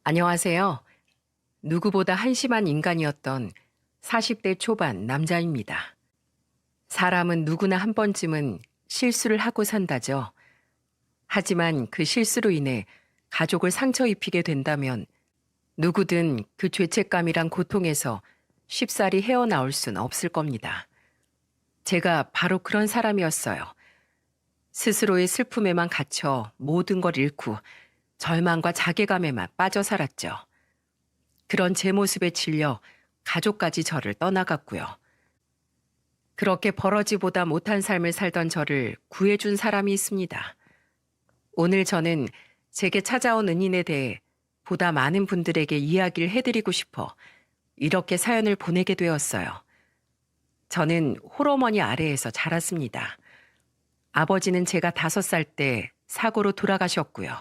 안녕하세요. 누구보다 한심한 인간이었던 40대 초반 남자입니다. 사람은 누구나 한 번쯤은 실수를 하고 산다죠. 하지만 그 실수로 인해 가족을 상처 입히게 된다면 누구든 그 죄책감이란 고통에서 쉽사리 헤어나올 순 없을 겁니다. 제가 바로 그런 사람이었어요. 스스로의 슬픔에만 갇혀 모든 걸 잃고 절망과 자괴감에만 빠져 살았죠. 그런 제 모습에 질려 가족까지 저를 떠나갔고요. 그렇게 벌어지보다 못한 삶을 살던 저를 구해준 사람이 있습니다. 오늘 저는 제게 찾아온 은인에 대해 보다 많은 분들에게 이야기를 해드리고 싶어 이렇게 사연을 보내게 되었어요. 저는 홀어머니 아래에서 자랐습니다. 아버지는 제가 5살 때 사고로 돌아가셨고요.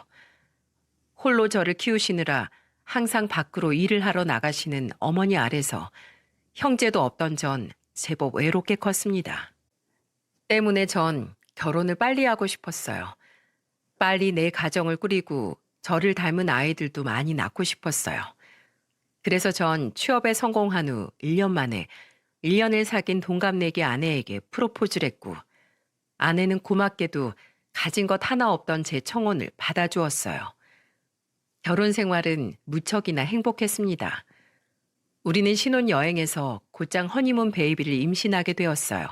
홀로 저를 키우시느라 항상 밖으로 일을 하러 나가시는 어머니 아래서 형제도 없던 전 제법 외롭게 컸습니다. 때문에 전 결혼을 빨리 하고 싶었어요. 빨리 내 가정을 꾸리고 저를 닮은 아이들도 많이 낳고 싶었어요. 그래서 전 취업에 성공한 후 1년 만에 1년을 사귄 동갑내기 아내에게 프로포즈를 했고 아내는 고맙게도 가진 것 하나 없던 제 청혼을 받아주었어요. 결혼 생활은 무척이나 행복했습니다. 우리는 신혼여행에서 곧장 허니문 베이비를 임신하게 되었어요.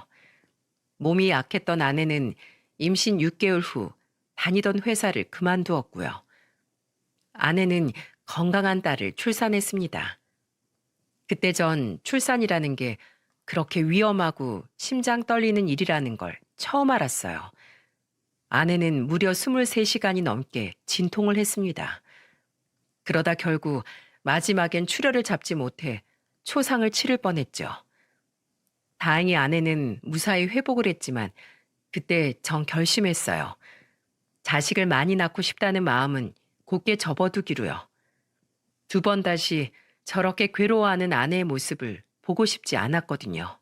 몸이 약했던 아내는 임신 6개월 후 다니던 회사를 그만두었고요. 아내는 건강한 딸을 출산했습니다. 그때 전 출산이라는 게 그렇게 위험하고 심장 떨리는 일이라는 걸 처음 알았어요. 아내는 무려 23시간이 넘게 진통을 했습니다. 그러다 결국 마지막엔 출혈을 잡지 못해 초상을 치를 뻔했죠. 다행히 아내는 무사히 회복을 했지만 그때 전 결심했어요. 자식을 많이 낳고 싶다는 마음은 곧게 접어두기로요. 2번 다시 저렇게 괴로워하는 아내의 모습을 보고 싶지 않았거든요.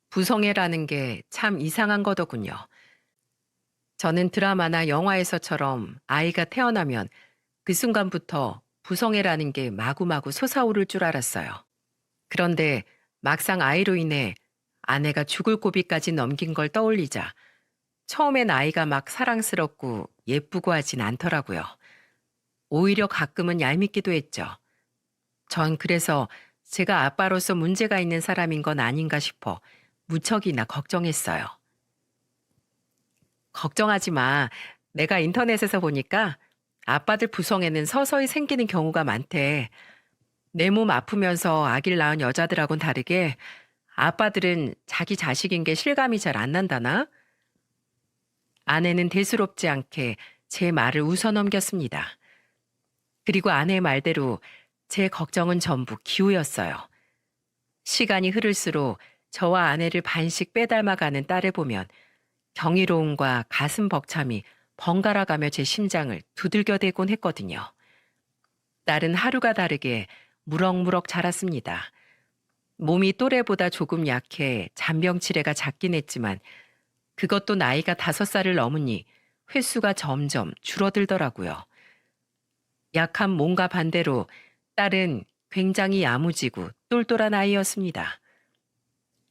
부성애라는 게 참 이상한 거더군요. 저는 드라마나 영화에서처럼 아이가 태어나면 그 순간부터 부성애라는 게 마구마구 솟아오를 줄 알았어요. 그런데 막상 아이로 인해 아내가 죽을 고비까지 넘긴 걸 떠올리자 처음엔 아이가 막 사랑스럽고 예쁘고 하진 않더라고요. 오히려 가끔은 얄밉기도 했죠. 전 그래서 제가 아빠로서 문제가 있는 사람인 건 아닌가 싶어 무척이나 걱정했어요. 걱정하지 마. 내가 인터넷에서 보니까 아빠들 부성애는 서서히 생기는 경우가 많대. 내 몸 아프면서 아기를 낳은 여자들하고는 다르게 아빠들은 자기 자식인 게 실감이 잘 안 난다나? 아내는 대수롭지 않게 제 말을 웃어넘겼습니다. 그리고 아내의 말대로 제 걱정은 전부 기우였어요. 시간이 흐를수록 저와 아내를 반씩 빼닮아가는 딸을 보면 경이로움과 가슴 벅참이 번갈아가며 제 심장을 두들겨대곤 했거든요. 딸은 하루가 다르게 무럭무럭 자랐습니다. 몸이 또래보다 조금 약해 잔병치레가 작긴 했지만 그것도 나이가 5살을 넘으니 횟수가 점점 줄어들더라고요. 약한 몸과 반대로 딸은 굉장히 야무지고 똘똘한 아이였습니다.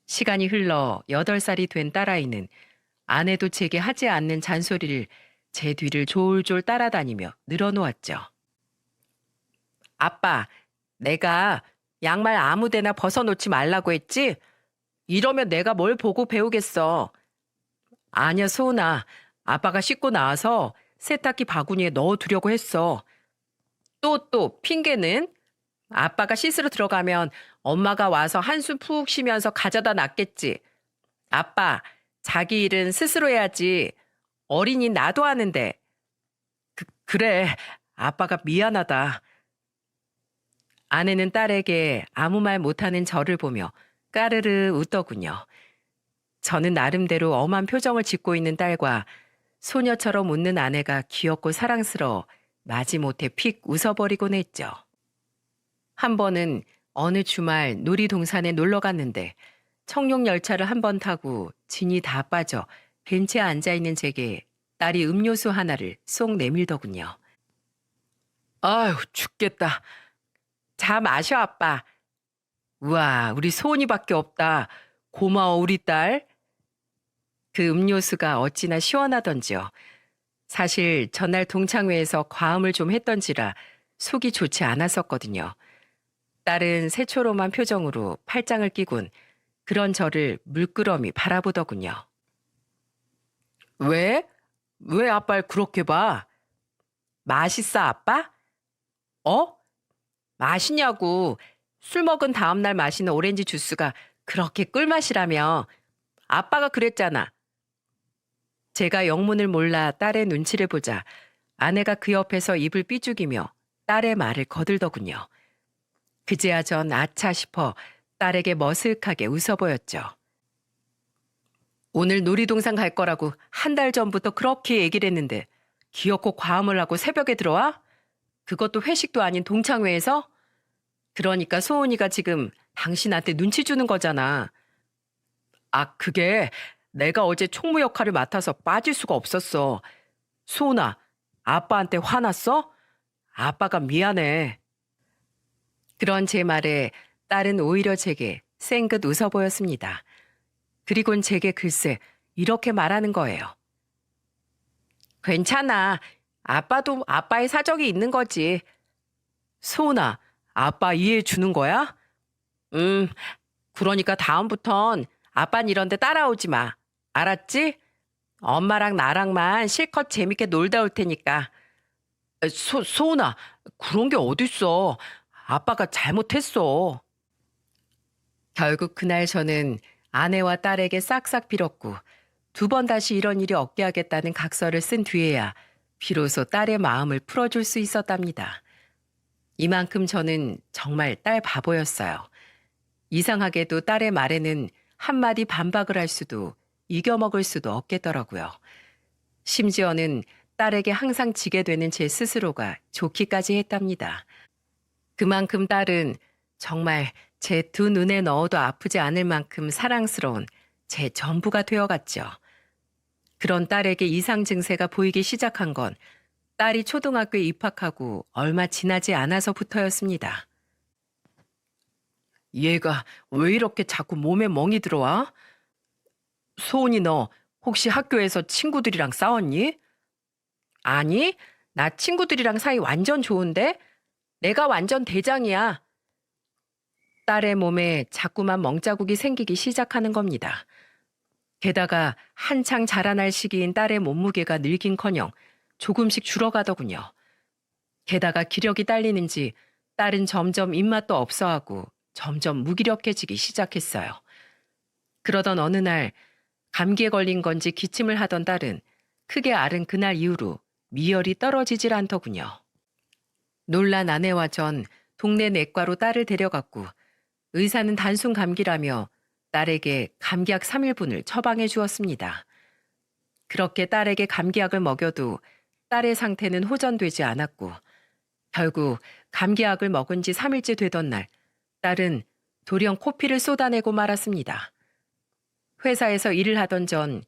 시간이 흘러 8살이 된 딸아이는 아내도 제게 하지 않는 잔소리를 제 뒤를 졸졸 따라다니며 늘어놓았죠. 아빠, 내가 양말 아무 데나 벗어놓지 말라고 했지? 이러면 내가 뭘 보고 배우겠어. 아니야, 소은아. 아빠가 씻고 나와서 세탁기 바구니에 넣어두려고 했어. 또, 핑계는? 아빠가 씻으러 들어가면 엄마가 와서 한숨 푹 쉬면서 가져다 놨겠지. 아빠, 자기 일은 스스로 해야지. 어린이 나도 하는데. 그래, 아빠가 미안하다. 아내는 딸에게 아무 말 못하는 저를 보며 까르르 웃더군요. 저는 나름대로 엄한 표정을 짓고 있는 딸과 소녀처럼 웃는 아내가 귀엽고 사랑스러워 마지못해 픽 웃어버리곤 했죠. 한 번은 어느 주말 놀이동산에 놀러 갔는데 청룡 열차를 한 번 타고 진이 다 빠져 벤치에 앉아있는 제게 딸이 음료수 하나를 쏙 내밀더군요. 아휴, 죽겠다. 자, 마셔, 아빠. 우와, 우리 소은이밖에 없다. 고마워, 우리 딸. 그 음료수가 어찌나 시원하던지요. 사실 전날 동창회에서 과음을 좀 했던지라 속이 좋지 않았었거든요. 딸은 새초롬한 표정으로 팔짱을 끼곤 그런 저를 물끄러미 바라보더군요. 왜? 왜 아빠를 그렇게 봐? 맛있어, 아빠? 어? 맛있냐고. 술 먹은 다음날 마시는 오렌지 주스가 그렇게 꿀맛이라며. 아빠가 그랬잖아. 제가 영문을 몰라 딸의 눈치를 보자 아내가 그 옆에서 입을 삐죽이며 딸의 말을 거들더군요. 그제야 전 아차 싶어 딸에게 머쓱하게 웃어 보였죠. 오늘 놀이동산 갈 거라고 한 달 전부터 그렇게 얘기를 했는데 기어코 과음을 하고 새벽에 들어와? 그것도 회식도 아닌 동창회에서? 그러니까 소은이가 지금 당신한테 눈치 주는 거잖아. 아, 그게 내가 어제 총무 역할을 맡아서 빠질 수가 없었어. 소은아, 아빠한테 화났어? 아빠가 미안해. 그런 제 말에 딸은 오히려 제게 쌩긋 웃어 보였습니다. 그리곤 제게 글쎄 이렇게 말하는 거예요. 괜찮아. 아빠도 아빠의 사정이 있는 거지. 소은아, 아빠 이해해 주는 거야? 음, 그러니까 다음부턴 아빤 이런 데 따라오지 마. 알았지? 엄마랑 나랑만 실컷 재밌게 놀다 올 테니까. 소은아, 그런 게 어딨어. 아빠가 잘못했어. 결국 그날 저는 아내와 딸에게 싹싹 빌었고 2번 다시 이런 일이 없게 하겠다는 각서를 쓴 뒤에야 비로소 딸의 마음을 풀어줄 수 있었답니다. 이만큼 저는 정말 딸 바보였어요. 이상하게도 딸의 말에는 한마디 반박을 할 수도 이겨먹을 수도 없겠더라고요. 심지어는 딸에게 항상 지게 되는 제 스스로가 좋기까지 했답니다. 그만큼 딸은 정말 제 2눈에 넣어도 아프지 않을 만큼 사랑스러운 제 전부가 되어갔죠. 그런 딸에게 이상 증세가 보이기 시작한 건 딸이 초등학교에 입학하고 얼마 지나지 않아서부터였습니다. 얘가 왜 이렇게 자꾸 몸에 멍이 들어와? 소은이 너 혹시 학교에서 친구들이랑 싸웠니? 아니, 나 친구들이랑 사이 완전 좋은데? 내가 완전 대장이야. 딸의 몸에 자꾸만 멍자국이 생기기 시작하는 겁니다. 게다가 한창 자라날 시기인 딸의 몸무게가 늘긴커녕 조금씩 줄어가더군요. 게다가 기력이 딸리는지 딸은 점점 입맛도 없어하고 점점 무기력해지기 시작했어요. 그러던 어느 날 감기에 걸린 건지 기침을 하던 딸은 크게 앓은 그날 이후로 미열이 떨어지질 않더군요. 놀란 아내와 전 동네 내과로 딸을 데려갔고 의사는 단순 감기라며 딸에게 감기약 3일분을 처방해 주었습니다. 그렇게 딸에게 감기약을 먹여도 딸의 상태는 호전되지 않았고 결국 감기약을 먹은 지 3일째 되던 날 딸은 돌연 코피를 쏟아내고 말았습니다. 회사에서 일을 하던 전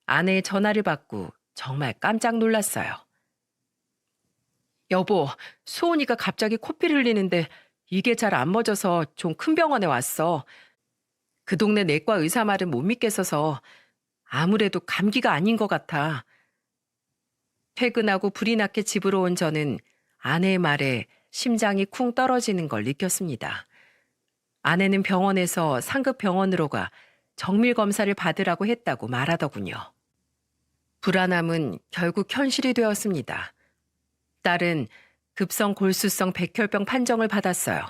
아내의 전화를 받고 정말 깜짝 놀랐어요. 여보, 소은이가 갑자기 코피를 흘리는데 이게 잘 안 멎어서 좀 큰 병원에 왔어. 그 동네 내과 의사 말은 못 믿겠어서 아무래도 감기가 아닌 것 같아. 퇴근하고 불이 나게 집으로 온 저는 아내의 말에 심장이 쿵 떨어지는 걸 느꼈습니다. 아내는 병원에서 상급 병원으로 가 정밀 검사를 받으라고 했다고 말하더군요. 불안함은 결국 현실이 되었습니다. 딸은 급성 골수성 백혈병 판정을 받았어요.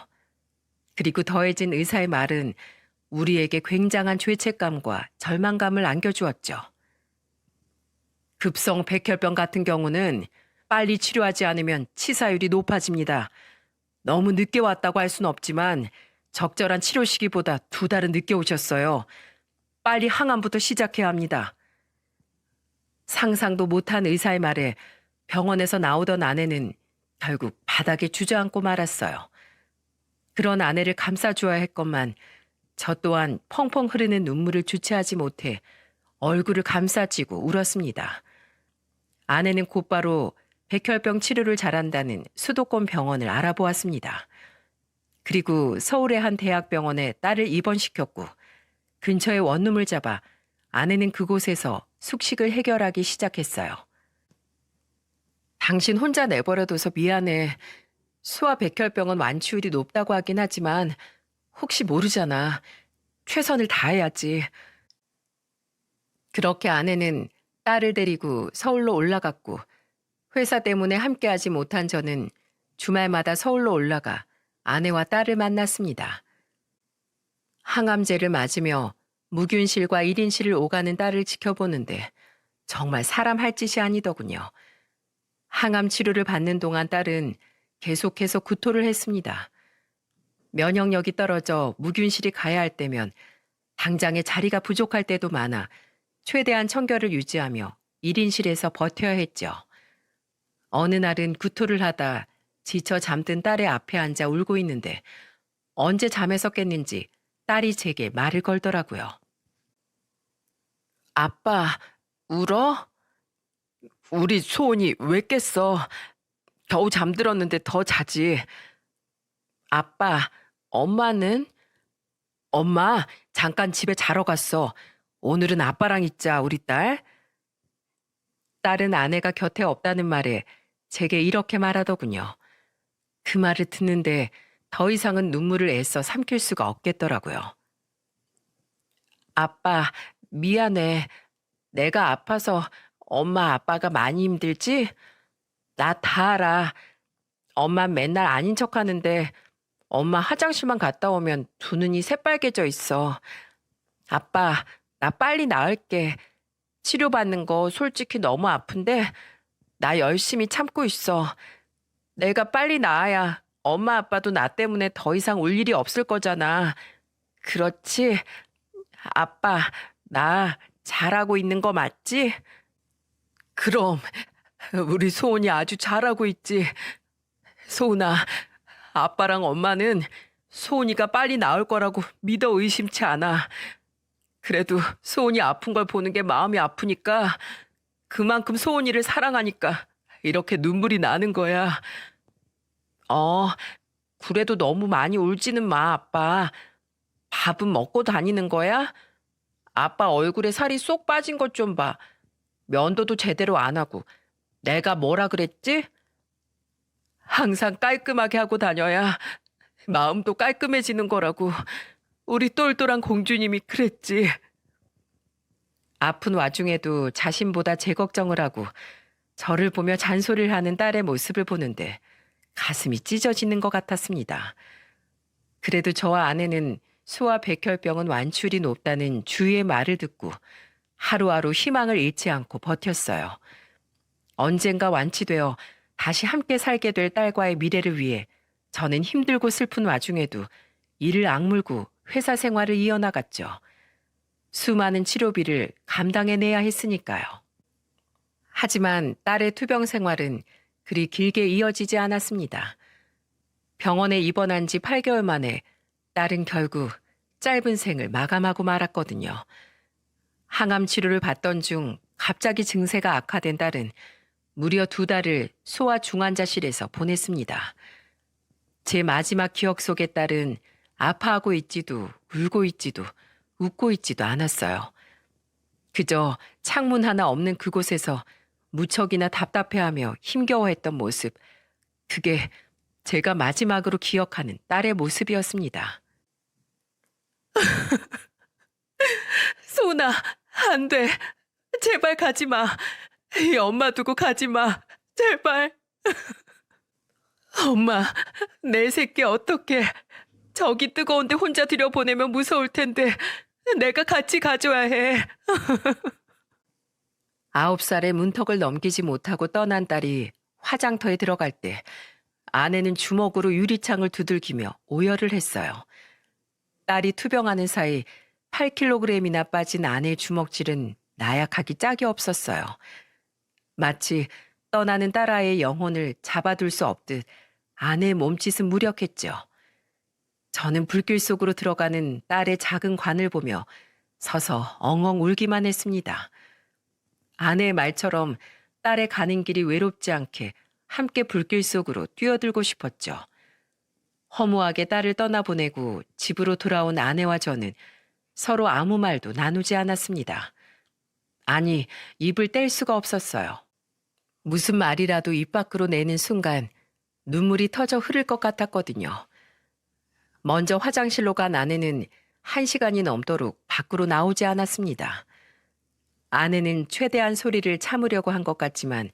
그리고 더해진 의사의 말은 우리에게 굉장한 죄책감과 절망감을 안겨주었죠. 급성 백혈병 같은 경우는 빨리 치료하지 않으면 치사율이 높아집니다. 너무 늦게 왔다고 할 수는 없지만 적절한 치료 시기보다 2달은 늦게 오셨어요. 빨리 항암부터 시작해야 합니다. 상상도 못한 의사의 말에 병원에서 나오던 아내는 결국 바닥에 주저앉고 말았어요. 그런 아내를 감싸주어야 했건만 저 또한 펑펑 흐르는 눈물을 주체하지 못해 얼굴을 감싸쥐고 울었습니다. 아내는 곧바로 백혈병 치료를 잘한다는 수도권 병원을 알아보았습니다. 그리고 서울의 한 대학병원에 딸을 입원시켰고 근처에 원룸을 잡아 아내는 그곳에서 숙식을 해결하기 시작했어요. 당신 혼자 내버려둬서 미안해. 수아 백혈병은 완치율이 높다고 하긴 하지만 혹시 모르잖아. 최선을 다해야지. 그렇게 아내는 딸을 데리고 서울로 올라갔고 회사 때문에 함께하지 못한 저는 주말마다 서울로 올라가 아내와 딸을 만났습니다. 항암제를 맞으며 무균실과 1인실을 오가는 딸을 지켜보는데 정말 사람 할 짓이 아니더군요. 항암 치료를 받는 동안 딸은 계속해서 구토를 했습니다. 면역력이 떨어져 무균실이 가야 할 때면 당장에 자리가 부족할 때도 많아 최대한 청결을 유지하며 1인실에서 버텨야 했죠. 어느 날은 구토를 하다 지쳐 잠든 딸의 앞에 앉아 울고 있는데 언제 잠에서 깼는지 딸이 제게 말을 걸더라고요. 아빠, 울어? 우리 소은이 왜 깼어? 겨우 잠들었는데 더 자지. 아빠, 엄마는? 엄마, 잠깐 집에 자러 갔어. 오늘은 아빠랑 있자, 우리 딸. 딸은 아내가 곁에 없다는 말에 제게 이렇게 말하더군요. 그 말을 듣는데 더 이상은 눈물을 애써 삼킬 수가 없겠더라고요. 아빠, 미안해. 내가 아파서 엄마 아빠가 많이 힘들지? 나 다 알아. 엄마 맨날 아닌 척 하는데 엄마 화장실만 갔다 오면 두 눈이 새빨개져 있어. 아빠, 나 빨리 나을게. 치료받는 거 솔직히 너무 아픈데 나 열심히 참고 있어. 내가 빨리 나아야 엄마 아빠도 나 때문에 더 이상 울 일이 없을 거잖아. 그렇지? 아빠, 나 잘하고 있는 거 맞지? 그럼 우리 소은이 아주 잘하고 있지. 소은아, 아빠랑 엄마는 소은이가 빨리 나을 거라고 믿어 의심치 않아. 그래도 소은이 아픈 걸 보는 게 마음이 아프니까 그만큼 소은이를 사랑하니까 이렇게 눈물이 나는 거야. 어, 그래도 너무 많이 울지는 마, 아빠. 밥은 먹고 다니는 거야? 아빠 얼굴에 살이 쏙 빠진 것 좀 봐. 면도도 제대로 안 하고. 내가 뭐라 그랬지? 항상 깔끔하게 하고 다녀야 마음도 깔끔해지는 거라고. 우리 똘똘한 공주님이 그랬지. 아픈 와중에도 자신보다 제 걱정을 하고 저를 보며 잔소리를 하는 딸의 모습을 보는데 가슴이 찢어지는 것 같았습니다. 그래도 저와 아내는 수아 백혈병은 완치율이 높다는 주위의 말을 듣고 하루하루 희망을 잃지 않고 버텼어요. 언젠가 완치되어 다시 함께 살게 될 딸과의 미래를 위해 저는 힘들고 슬픈 와중에도 이를 악물고 회사 생활을 이어나갔죠. 수많은 치료비를 감당해내야 했으니까요. 하지만 딸의 투병 생활은 그리 길게 이어지지 않았습니다. 병원에 입원한 지 8개월 만에 딸은 결국 짧은 생을 마감하고 말았거든요. 항암 치료를 받던 중 갑자기 증세가 악화된 딸은 무려 2달을 소아 중환자실에서 보냈습니다. 제 마지막 기억 속의 딸은 아파하고 있지도 울고 있지도 웃고 있지도 않았어요. 그저 창문 하나 없는 그곳에서 무척이나 답답해하며 힘겨워했던 모습, 그게 제가 마지막으로 기억하는 딸의 모습이었습니다. 소은아, 안 돼. 제발 가지 마. 이 엄마 두고 가지 마. 제발. 엄마, 내 새끼 어떡해. 저기 뜨거운데 혼자 들여보내면 무서울 텐데 내가 같이 가줘야 해. 9살의 문턱을 넘기지 못하고 떠난 딸이 화장터에 들어갈 때 아내는 주먹으로 유리창을 두들기며 오열을 했어요. 딸이 투병하는 사이 8kg이나 빠진 아내의 주먹질은 나약하기 짝이 없었어요. 마치 떠나는 딸아이의 영혼을 잡아둘 수 없듯 아내의 몸짓은 무력했죠. 저는 불길 속으로 들어가는 딸의 작은 관을 보며 서서 엉엉 울기만 했습니다. 아내의 말처럼 딸의 가는 길이 외롭지 않게 함께 불길 속으로 뛰어들고 싶었죠. 허무하게 딸을 떠나보내고 집으로 돌아온 아내와 저는 서로 아무 말도 나누지 않았습니다. 아니, 입을 뗄 수가 없었어요. 무슨 말이라도 입 밖으로 내는 순간 눈물이 터져 흐를 것 같았거든요. 먼저 화장실로 간 아내는 1시간이 넘도록 밖으로 나오지 않았습니다. 아내는 최대한 소리를 참으려고 한 것 같지만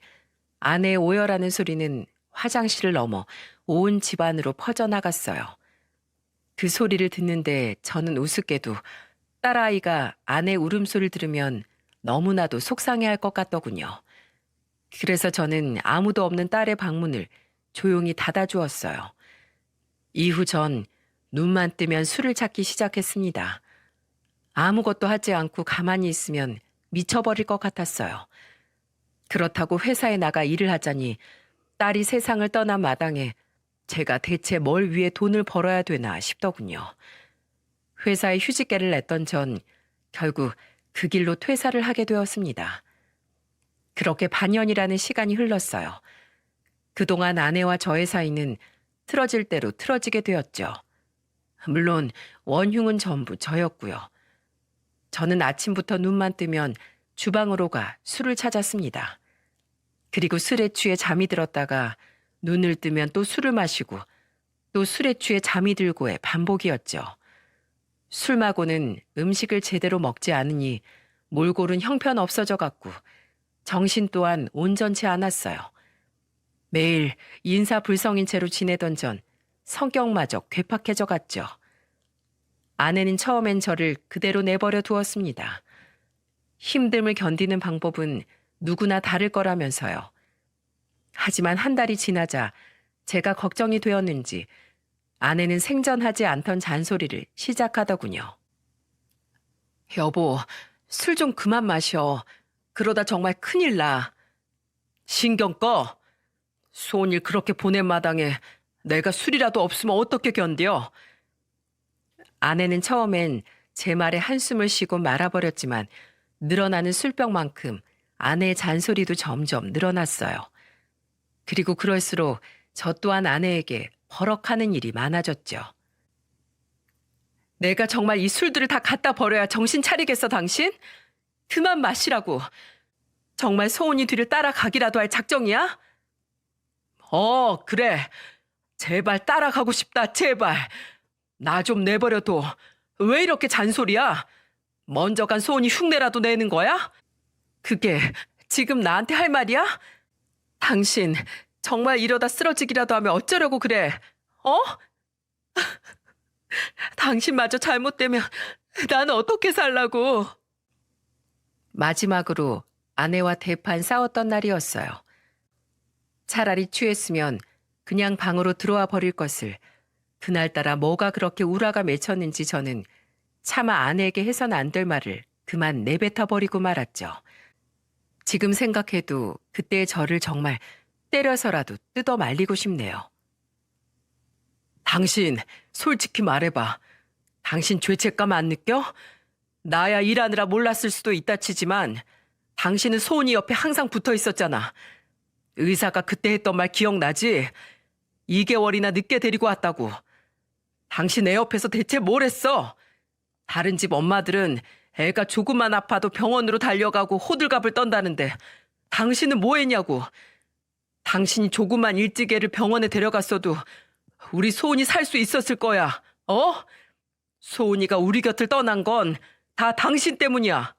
아내의 오열하는 소리는 화장실을 넘어 온 집안으로 퍼져나갔어요. 그 소리를 듣는데 저는 우습게도 딸아이가 아내 울음소리를 들으면 너무나도 속상해할 것 같더군요. 그래서 저는 아무도 없는 딸의 방문을 조용히 닫아주었어요. 이후 전 눈만 뜨면 술을 찾기 시작했습니다. 아무것도 하지 않고 가만히 있으면 미쳐버릴 것 같았어요. 그렇다고 회사에 나가 일을 하자니 딸이 세상을 떠난 마당에 제가 대체 뭘 위해 돈을 벌어야 되나 싶더군요. 회사에 휴직계를 냈던 전 결국 그 길로 퇴사를 하게 되었습니다. 그렇게 반년이라는 시간이 흘렀어요. 그동안 아내와 저의 사이는 틀어질 대로 틀어지게 되었죠. 물론 원흉은 전부 저였고요. 저는 아침부터 눈만 뜨면 주방으로 가 술을 찾았습니다. 그리고 술에 취해 잠이 들었다가 눈을 뜨면 또 술을 마시고 또 술에 취해 잠이 들고의 반복이었죠. 술 말고는 음식을 제대로 먹지 않으니 몰골은 형편없어져 갔고 정신 또한 온전치 않았어요. 매일 인사불성인 채로 지내던 전 성격마저 괴팍해져 갔죠. 아내는 처음엔 저를 그대로 내버려 두었습니다. 힘듦을 견디는 방법은 누구나 다를 거라면서요. 하지만 한 달이 지나자 제가 걱정이 되었는지 아내는 생전하지 않던 잔소리를 시작하더군요. 여보, 술 좀 그만 마셔. 그러다 정말 큰일 나. 신경 꺼. 소은일 그렇게 보낸 마당에 내가 술이라도 없으면 어떻게 견뎌? 아내는 처음엔 제 말에 한숨을 쉬고 말아버렸지만 늘어나는 술병만큼 아내의 잔소리도 점점 늘어났어요. 그리고 그럴수록 저 또한 아내에게 버럭하는 일이 많아졌죠. 내가 정말 이 술들을 다 갖다 버려야 정신 차리겠어, 당신? 그만 마시라고. 정말 소은이 뒤를 따라가기라도 할 작정이야? 그래. 제발 따라가고 싶다, 제발. 나 좀 내버려둬. 왜 이렇게 잔소리야? 먼저 간 소은이 흉내라도 내는 거야? 그게 지금 나한테 할 말이야? 당신 정말 이러다 쓰러지기라도 하면 어쩌려고 그래? 어? 당신마저 잘못되면 나는 어떻게 살라고? 마지막으로 아내와 대판 싸웠던 날이었어요. 차라리 취했으면 그냥 방으로 들어와 버릴 것을 그날따라 뭐가 그렇게 우라가 맺혔는지 저는 차마 아내에게 해선 안 될 말을 그만 내뱉어 버리고 말았죠. 지금 생각해도 그때의 저를 정말 때려서라도 뜯어 말리고 싶네요. 당신 솔직히 말해봐. 당신 죄책감 안 느껴? 나야 일하느라 몰랐을 수도 있다 치지만 당신은 소은이 옆에 항상 붙어 있었잖아. 의사가 그때 했던 말 기억나지? 2개월이나 늦게 데리고 왔다고. 당신 애 옆에서 대체 뭘 했어? 다른 집 엄마들은 애가 조금만 아파도 병원으로 달려가고 호들갑을 떤다는데 당신은 뭐 했냐고. 당신이 조금만 일찍 애를 병원에 데려갔어도 우리 소은이 살 수 있었을 거야. 소은이가 우리 곁을 떠난 건 다 당신 때문이야.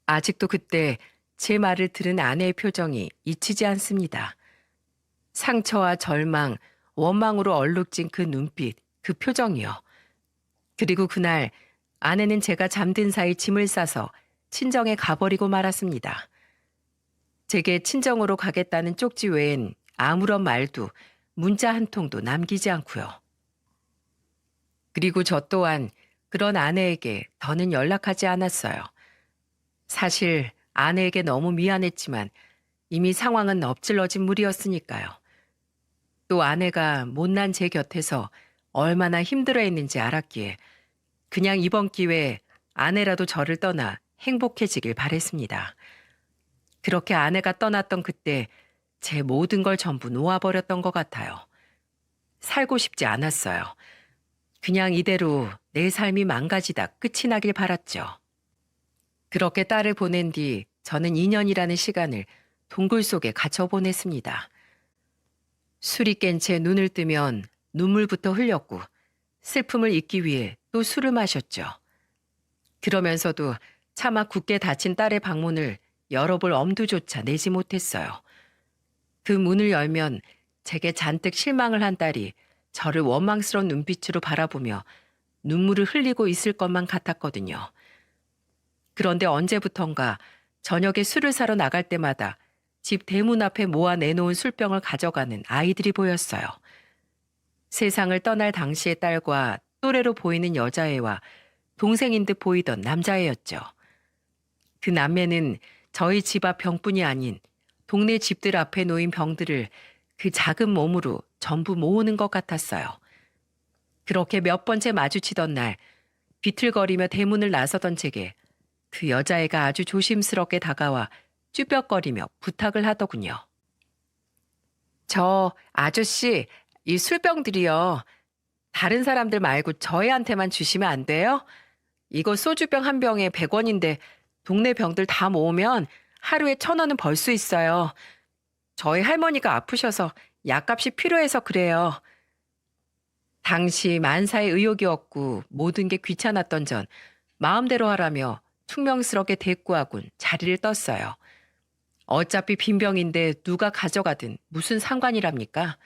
아직도 그때 제 말을 들은 아내의 표정이 잊히지 않습니다. 상처와 절망, 원망으로 얼룩진 그 눈빛, 그 표정이요. 그리고 그날 아내는 제가 잠든 사이 짐을 싸서 친정에 가버리고 말았습니다. 제게 친정으로 가겠다는 쪽지 외엔 아무런 말도 문자 한 통도 남기지 않고요. 그리고 저 또한 그런 아내에게 더는 연락하지 않았어요. 사실 아내에게 너무 미안했지만 이미 상황은 엎질러진 물이었으니까요. 또 아내가 못난 제 곁에서 얼마나 힘들어했는지 알았기에 그냥 이번 기회에 아내라도 저를 떠나 행복해지길 바랬습니다. 그렇게 아내가 떠났던 그때 제 모든 걸 전부 놓아버렸던 것 같아요. 살고 싶지 않았어요. 그냥 이대로 내 삶이 망가지다 끝이 나길 바랐죠. 그렇게 딸을 보낸 뒤 저는 2년이라는 시간을 동굴 속에 갇혀 보냈습니다. 술이 깬 채 눈을 뜨면 눈물부터 흘렸고 슬픔을 잊기 위해 또 술을 마셨죠. 그러면서도 차마 굳게 닫힌 딸의 방문을 열어볼 엄두조차 내지 못했어요. 그 문을 열면 제게 잔뜩 실망을 한 딸이 저를 원망스러운 눈빛으로 바라보며 눈물을 흘리고 있을 것만 같았거든요. 그런데 언제부턴가 저녁에 술을 사러 나갈 때마다 집 대문 앞에 모아 내놓은 술병을 가져가는 아이들이 보였어요. 세상을 떠날 당시의 딸과 또래로 보이는 여자애와 동생인 듯 보이던 남자애였죠. 그 남매는 저희 집 앞 병뿐이 아닌 동네 집들 앞에 놓인 병들을 그 작은 몸으로 전부 모으는 것 같았어요. 그렇게 몇 번째 마주치던 날 비틀거리며 대문을 나서던 제게 그 여자애가 아주 조심스럽게 다가와 쭈뼛거리며 부탁을 하더군요. 저 아저씨, 이 술병들이요. 다른 사람들 말고 저희한테만 주시면 안 돼요? 이거 소주병 한 병에 100원인데 동네 병들 다 모으면 하루에 1,000원은 벌 수 있어요. 저희 할머니가 아프셔서 약값이 필요해서 그래요. 당시 만사의 의욕이었고 모든 게 귀찮았던 전 마음대로 하라며 퉁명스럽게 대꾸하곤 자리를 떴어요. 어차피 빈병인데 누가 가져가든 무슨 상관이랍니까?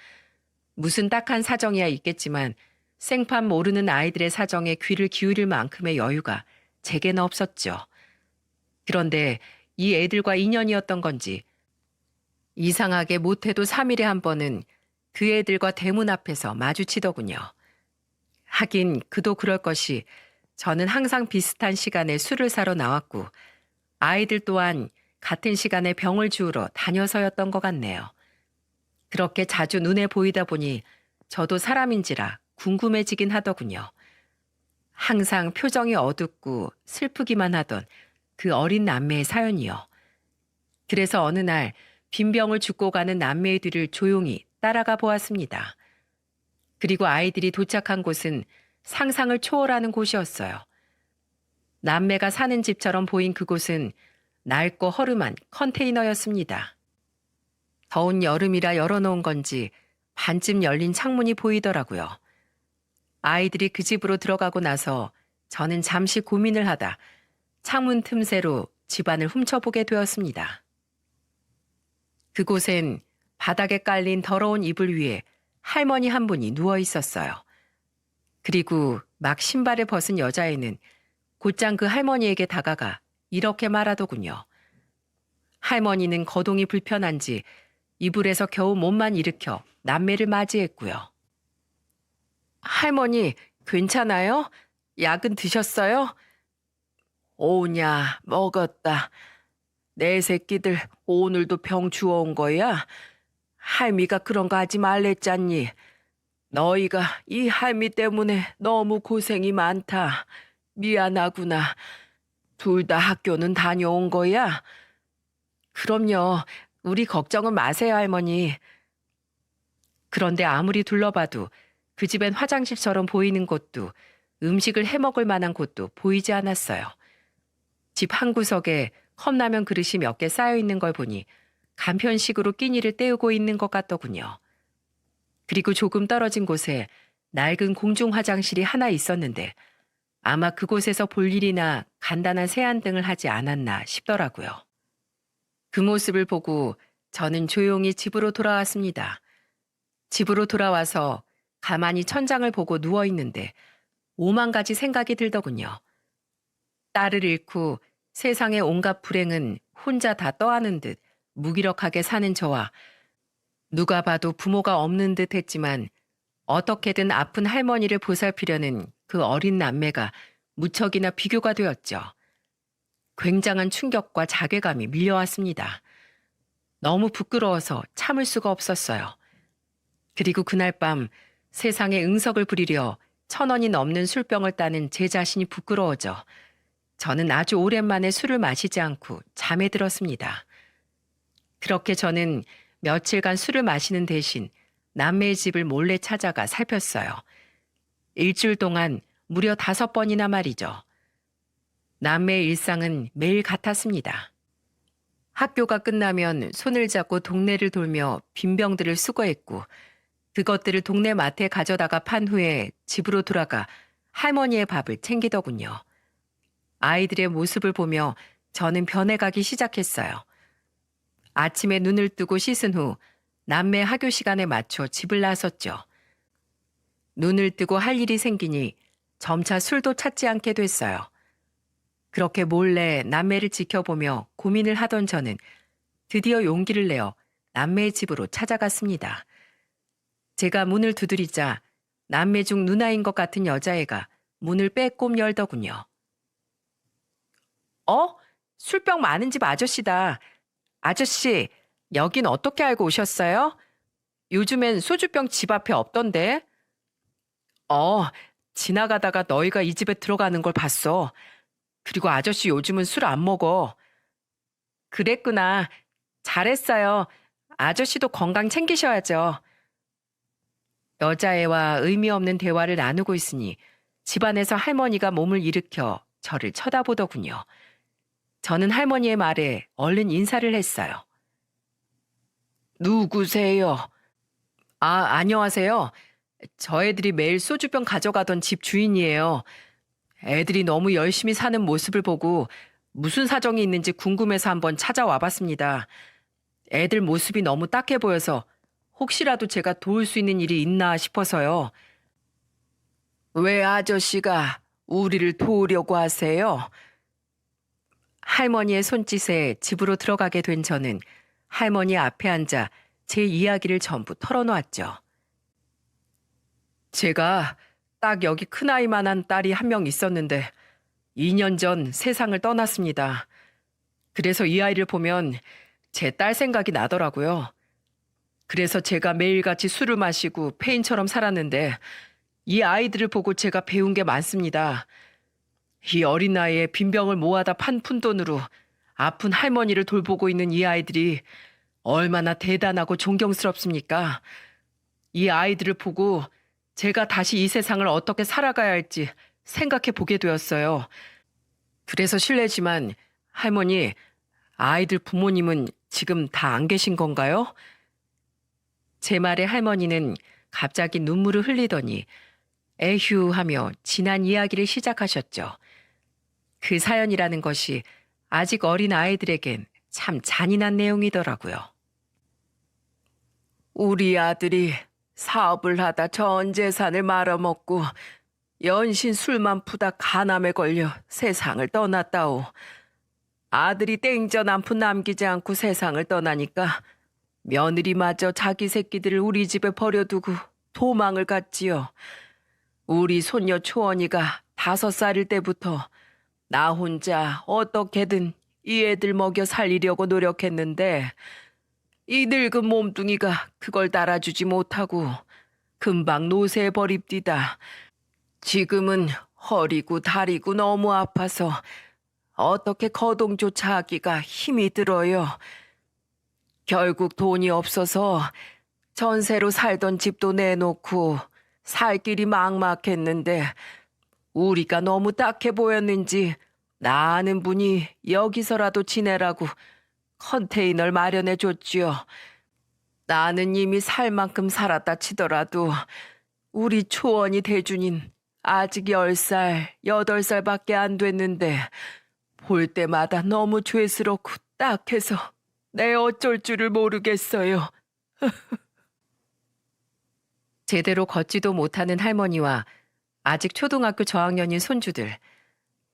무슨 딱한 사정이야 있겠지만 생판 모르는 아이들의 사정에 귀를 기울일 만큼의 여유가 제게는 없었죠. 그런데 이 애들과 인연이었던 건지 이상하게 못해도 3일에 한 번은 그 애들과 대문 앞에서 마주치더군요. 하긴 그도 그럴 것이 저는 항상 비슷한 시간에 술을 사러 나왔고 아이들 또한 같은 시간에 병을 주우러 다녀서였던 것 같네요. 그렇게 자주 눈에 보이다 보니 저도 사람인지라 궁금해지긴 하더군요. 항상 표정이 어둡고 슬프기만 하던 그 어린 남매의 사연이요. 그래서 어느 날 빈병을 줍고 가는 남매의 뒤를 조용히 따라가 보았습니다. 그리고 아이들이 도착한 곳은 상상을 초월하는 곳이었어요. 남매가 사는 집처럼 보인 그곳은 낡고 허름한 컨테이너였습니다. 더운 여름이라 열어놓은 건지 반쯤 열린 창문이 보이더라고요. 아이들이 그 집으로 들어가고 나서 저는 잠시 고민을 하다 창문 틈새로 집안을 훔쳐보게 되었습니다. 그곳엔 바닥에 깔린 더러운 이불 위에 할머니 한 분이 누워 있었어요. 그리고 막 신발을 벗은 여자애는 곧장 그 할머니에게 다가가 이렇게 말하더군요. 할머니는 거동이 불편한지 이불에서 겨우 몸만 일으켜 남매를 맞이했고요. 할머니, 괜찮아요? 약은 드셨어요? 오냐, 먹었다. 내 새끼들 오늘도 병 주워온 거야? 할미가 그런 거 하지 말랬잖니. 너희가 이 할미 때문에 너무 고생이 많다. 미안하구나. 둘 다 학교는 다녀온 거야? 그럼요. 우리 걱정은 마세요, 할머니. 그런데 아무리 둘러봐도 그 집엔 화장실처럼 보이는 곳도 음식을 해먹을 만한 곳도 보이지 않았어요. 집 한 구석에 컵라면 그릇이 몇 개 쌓여 있는 걸 보니 간편식으로 끼니를 때우고 있는 것 같더군요. 그리고 조금 떨어진 곳에 낡은 공중 화장실이 하나 있었는데 아마 그곳에서 볼 일이나 간단한 세안 등을 하지 않았나 싶더라고요. 그 모습을 보고 저는 조용히 집으로 돌아왔습니다. 집으로 돌아와서 가만히 천장을 보고 누워 있는데 5만 가지 생각이 들더군요. 딸을 잃고 세상의 온갖 불행은 혼자 다 떠안은 듯 무기력하게 사는 저와 누가 봐도 부모가 없는 듯 했지만 어떻게든 아픈 할머니를 보살피려는 그 어린 남매가 무척이나 비교가 되었죠. 굉장한 충격과 자괴감이 밀려왔습니다. 너무 부끄러워서 참을 수가 없었어요. 그리고 그날 밤 세상에 응석을 부리려 1,000원이 넘는 술병을 따는 제 자신이 부끄러워져 저는 아주 오랜만에 술을 마시지 않고 잠에 들었습니다. 그렇게 저는 며칠간 술을 마시는 대신 남매의 집을 몰래 찾아가 살폈어요. 일주일 동안 무려 5번이나 말이죠. 남매의 일상은 매일 같았습니다. 학교가 끝나면 손을 잡고 동네를 돌며 빈병들을 수거했고 그것들을 동네 마트에 가져다가 판 후에 집으로 돌아가 할머니의 밥을 챙기더군요. 아이들의 모습을 보며 저는 변해가기 시작했어요. 아침에 눈을 뜨고 씻은 후 남매 학교 시간에 맞춰 집을 나섰죠. 눈을 뜨고 할 일이 생기니 점차 술도 찾지 않게 됐어요. 그렇게 몰래 남매를 지켜보며 고민을 하던 저는 드디어 용기를 내어 남매의 집으로 찾아갔습니다. 제가 문을 두드리자 남매 중 누나인 것 같은 여자애가 문을 빼꼼 열더군요. 술병 많은 집 아저씨다. 아저씨, 여긴 어떻게 알고 오셨어요? 요즘엔 소주병 집 앞에 없던데. 지나가다가 너희가 이 집에 들어가는 걸 봤어. 그리고 아저씨 요즘은 술 안 먹어. 그랬구나. 잘했어요. 아저씨도 건강 챙기셔야죠. 여자애와 의미 없는 대화를 나누고 있으니 집안에서 할머니가 몸을 일으켜 저를 쳐다보더군요. 저는 할머니의 말에 얼른 인사를 했어요. 누구세요? 안녕하세요. 저 애들이 매일 소주병 가져가던 집 주인이에요. 애들이 너무 열심히 사는 모습을 보고 무슨 사정이 있는지 궁금해서 한번 찾아와 봤습니다. 애들 모습이 너무 딱해 보여서 혹시라도 제가 도울 수 있는 일이 있나 싶어서요. 왜 아저씨가 우리를 도우려고 하세요? 할머니의 손짓에 집으로 들어가게 된 저는 할머니 앞에 앉아 제 이야기를 전부 털어놓았죠. 제가 딱 여기 큰아이만한 딸이 한 명 있었는데 2년 전 세상을 떠났습니다. 그래서 이 아이를 보면 제 딸 생각이 나더라고요. 그래서 제가 매일같이 술을 마시고 폐인처럼 살았는데 이 아이들을 보고 제가 배운 게 많습니다. 이 어린 나이에 빈병을 모아다 판 푼돈으로 아픈 할머니를 돌보고 있는 이 아이들이 얼마나 대단하고 존경스럽습니까? 이 아이들을 보고 제가 다시 이 세상을 어떻게 살아가야 할지 생각해 보게 되었어요. 그래서 실례지만 할머니, 아이들 부모님은 지금 다 안 계신 건가요? 제 말에 할머니는 갑자기 눈물을 흘리더니 에휴 하며 지난 이야기를 시작하셨죠. 그 사연이라는 것이 아직 어린 아이들에겐 참 잔인한 내용이더라고요. 우리 아들이 사업을 하다 전 재산을 말아먹고 연신 술만 푸다 간암에 걸려 세상을 떠났다오. 아들이 땡전 한 푼 남기지 않고 세상을 떠나니까 며느리마저 자기 새끼들을 우리 집에 버려두고 도망을 갔지요. 우리 손녀 초원이가 5살일 때부터 나 혼자 어떻게든 이 애들 먹여 살리려고 노력했는데 이 늙은 몸뚱이가 그걸 따라주지 못하고 금방 노새에 버립디다. 지금은 허리고 다리고 너무 아파서 어떻게 거동조차 하기가 힘이 들어요. 결국 돈이 없어서 전세로 살던 집도 내놓고 살 길이 막막했는데 우리가 너무 딱해 보였는지 나 아는 분이 여기서라도 지내라고 컨테이너를 마련해 줬지요. 나는 이미 살 만큼 살았다 치더라도 우리 초원이 대준인 아직 10살, 8살밖에 안 됐는데 볼 때마다 너무 죄스럽고 딱해서 내 어쩔 줄을 모르겠어요. 제대로 걷지도 못하는 할머니와 아직 초등학교 저학년인 손주들,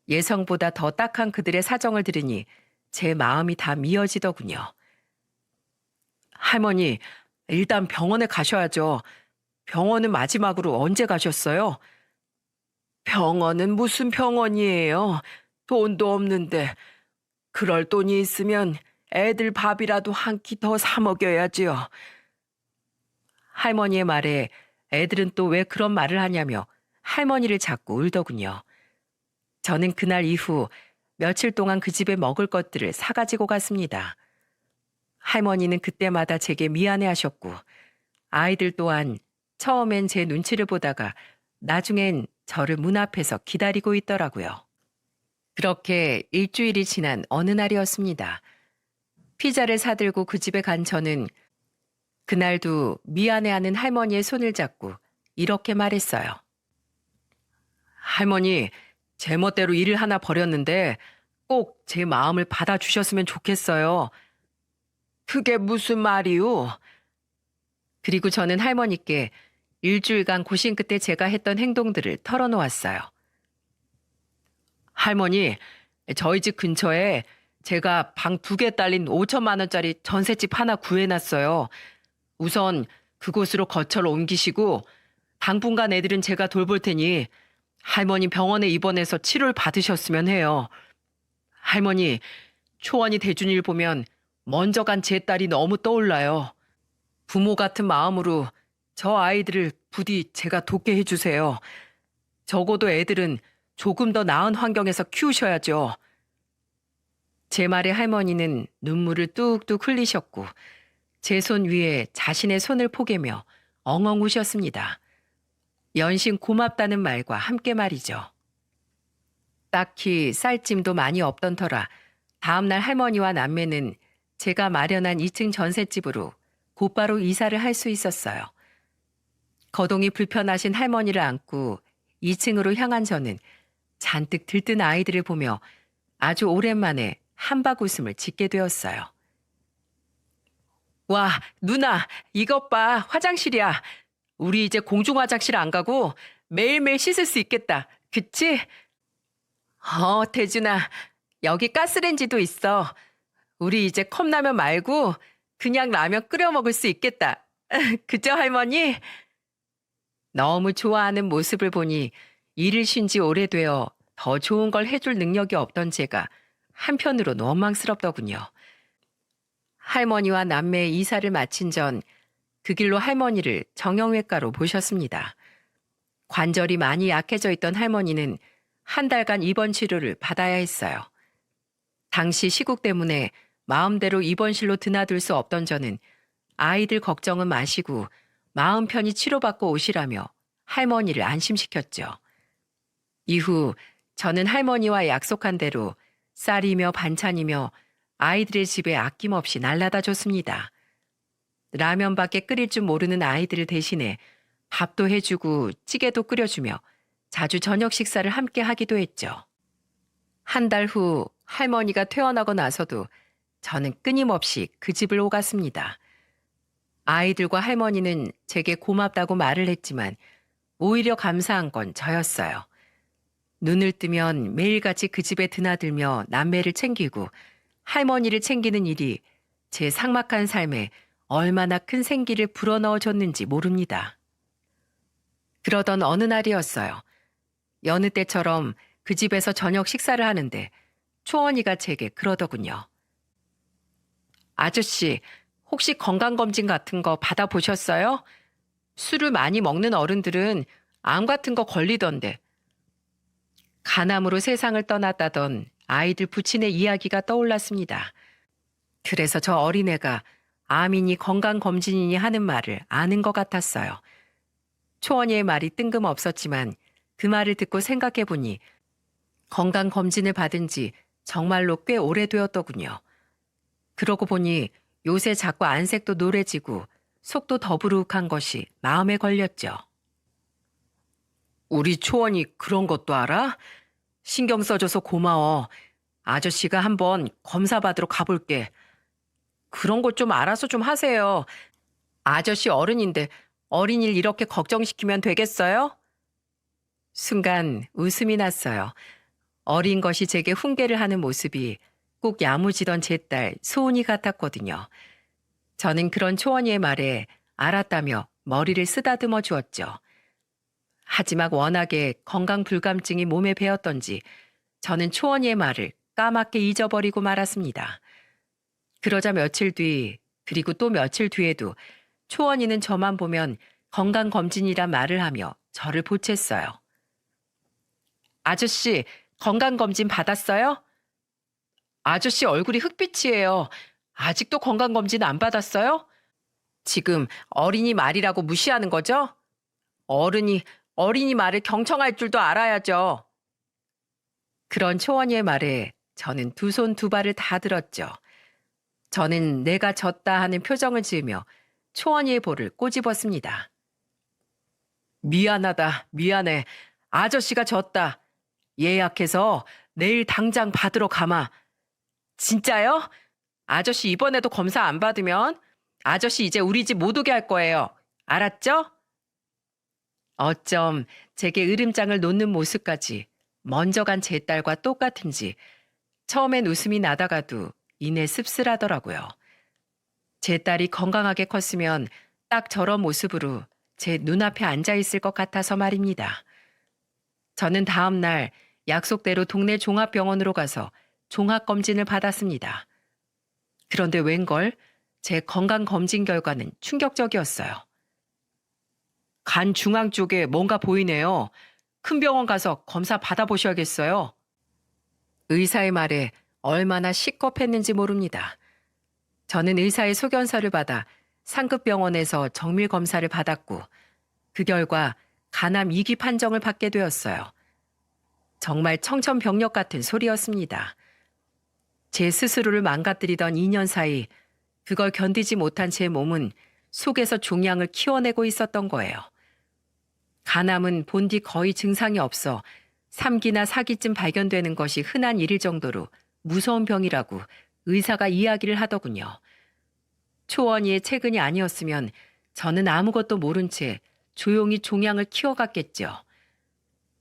예성보다 더 딱한 그들의 사정을 들으니 제 마음이 다 미어지더군요. 할머니, 일단 병원에 가셔야죠. 병원은 마지막으로 언제 가셨어요? 병원은 무슨 병원이에요? 돈도 없는데. 그럴 돈이 있으면 애들 밥이라도 한 끼 더 사 먹여야지요. 할머니의 말에 애들은 또 왜 그런 말을 하냐며 할머니를 자꾸 울더군요. 저는 그날 이후 며칠 동안 그 집에 먹을 것들을 사가지고 갔습니다. 할머니는 그때마다 제게 미안해하셨고 아이들 또한 처음엔 제 눈치를 보다가 나중엔 저를 문 앞에서 기다리고 있더라고요. 그렇게 일주일이 지난 어느 날이었습니다. 피자를 사들고 그 집에 간 저는 그날도 미안해하는 할머니의 손을 잡고 이렇게 말했어요. 할머니, 제 멋대로 일을 하나 벌였는데 꼭 제 마음을 받아주셨으면 좋겠어요. 그게 무슨 말이오? 그리고 저는 할머니께 일주일간 고심 끝에 제가 했던 행동들을 털어놓았어요. 할머니, 저희 집 근처에 제가 방 2개 딸린 5천만 원짜리 전셋집 하나 구해놨어요. 우선 그곳으로 거처를 옮기시고 당분간 애들은 제가 돌볼 테니 할머니 병원에 입원해서 치료를 받으셨으면 해요. 할머니, 초원이 대준일 보면 먼저 간 제 딸이 너무 떠올라요. 부모 같은 마음으로 저 아이들을 부디 제가 돕게 해주세요. 적어도 애들은 조금 더 나은 환경에서 키우셔야죠. 제 말에 할머니는 눈물을 뚝뚝 흘리셨고 제 손 위에 자신의 손을 포개며 엉엉 우셨습니다. 연신 고맙다는 말과 함께 말이죠. 딱히 쌀짐도 많이 없던 터라 다음날 할머니와 남매는 제가 마련한 2층 전셋집으로 곧바로 이사를 할 수 있었어요. 거동이 불편하신 할머니를 안고 2층으로 향한 저는 잔뜩 들뜬 아이들을 보며 아주 오랜만에 한박 웃음을 짓게 되었어요. 와, 누나, 이것 봐, 화장실이야. 우리 이제 공중 화장실 안 가고 매일매일 씻을 수 있겠다. 그치? 대준아, 여기 가스레인지도 있어. 우리 이제 컵라면 말고 그냥 라면 끓여 먹을 수 있겠다. 그죠, 할머니? 너무 좋아하는 모습을 보니 일을 쉰 지 오래되어 더 좋은 걸 해줄 능력이 없던 제가 한편으로 원망스럽더군요. 할머니와 남매의 이사를 마친 전 그 길로 할머니를 정형외과로 모셨습니다. 관절이 많이 약해져 있던 할머니는 한 달간 입원 치료를 받아야 했어요. 당시 시국 때문에 마음대로 입원실로 드나들 수 없던 저는 아이들 걱정은 마시고 마음 편히 치료받고 오시라며 할머니를 안심시켰죠. 이후 저는 할머니와 약속한 대로 쌀이며 반찬이며 아이들의 집에 아낌없이 날라다 줬습니다. 라면밖에 끓일 줄 모르는 아이들을 대신해 밥도 해주고 찌개도 끓여주며 자주 저녁 식사를 함께 하기도 했죠. 한 달 후 할머니가 퇴원하고 나서도 저는 끊임없이 그 집을 오갔습니다. 아이들과 할머니는 제게 고맙다고 말을 했지만 오히려 감사한 건 저였어요. 눈을 뜨면 매일같이 그 집에 드나들며 남매를 챙기고 할머니를 챙기는 일이 제 삭막한 삶에 얼마나 큰 생기를 불어넣어 줬는지 모릅니다. 그러던 어느 날이었어요. 여느 때처럼 그 집에서 저녁 식사를 하는데 초원이가 제게 그러더군요. 아저씨, 혹시 건강검진 같은 거 받아보셨어요? 술을 많이 먹는 어른들은 암 같은 거 걸리던데. 간암으로 세상을 떠났다던 아이들 부친의 이야기가 떠올랐습니다. 그래서 저 어린애가 암이니 건강검진이니 하는 말을 아는 것 같았어요. 초원이의 말이 뜬금없었지만 그 말을 듣고 생각해보니 건강검진을 받은 지 정말로 꽤 오래되었더군요. 그러고 보니 요새 자꾸 안색도 노래지고 속도 더부룩한 것이 마음에 걸렸죠. 우리 초원이 그런 것도 알아? 신경 써줘서 고마워. 아저씨가 한번 검사 받으러 가볼게. 그런 것 좀 알아서 좀 하세요. 아저씨 어른인데 어린이를 이렇게 걱정시키면 되겠어요? 순간 웃음이 났어요. 어린 것이 제게 훈계를 하는 모습이 꼭 야무지던 제 딸 소은이 같았거든요. 저는 그런 초원이의 말에 알았다며 머리를 쓰다듬어 주었죠. 하지만 워낙에 건강 불감증이 몸에 배었던지 저는 초원이의 말을 까맣게 잊어버리고 말았습니다. 그러자 며칠 뒤, 그리고 또 며칠 뒤에도 초원이는 저만 보면 건강검진이란 말을 하며 저를 보챘어요. 아저씨, 건강검진 받았어요? 아저씨 얼굴이 흑빛이에요. 아직도 건강검진 안 받았어요? 지금 어린이 말이라고 무시하는 거죠? 어린이 말을 경청할 줄도 알아야죠. 그런 초원이의 말에 저는 두 손 두 발을 다 들었죠. 저는 내가 졌다 하는 표정을 지으며 초원이의 볼을 꼬집었습니다. 미안하다, 미안해. 아저씨가 졌다. 예약해서 내일 당장 받으러 가마. 진짜요? 아저씨 이번에도 검사 안 받으면 아저씨 이제 우리 집 못 오게 할 거예요. 알았죠? 어쩜 제게 으름장을 놓는 모습까지 먼저 간 제 딸과 똑같은지 처음엔 웃음이 나다가도 이내 씁쓸하더라고요. 제 딸이 건강하게 컸으면 딱 저런 모습으로 제 눈앞에 앉아 있을 것 같아서 말입니다. 저는 다음 날 약속대로 동네 종합병원으로 가서 종합검진을 받았습니다. 그런데 웬걸 제 건강검진 결과는 충격적이었어요. 간 중앙 쪽에 뭔가 보이네요. 큰 병원 가서 검사 받아보셔야겠어요. 의사의 말에 얼마나 시겁했는지 모릅니다. 저는 의사의 소견서를 받아 상급 병원에서 정밀 검사를 받았고 그 결과 간암 2기 판정을 받게 되었어요. 정말 청천벽력 같은 소리였습니다. 제 스스로를 망가뜨리던 2년 사이 그걸 견디지 못한 제 몸은 속에서 종양을 키워내고 있었던 거예요. 간암은 본디 거의 증상이 없어 3기나 4기쯤 발견되는 것이 흔한 일일 정도로 무서운 병이라고 의사가 이야기를 하더군요. 초원이의 체근이 아니었으면 저는 아무것도 모른 채 조용히 종양을 키워갔겠죠.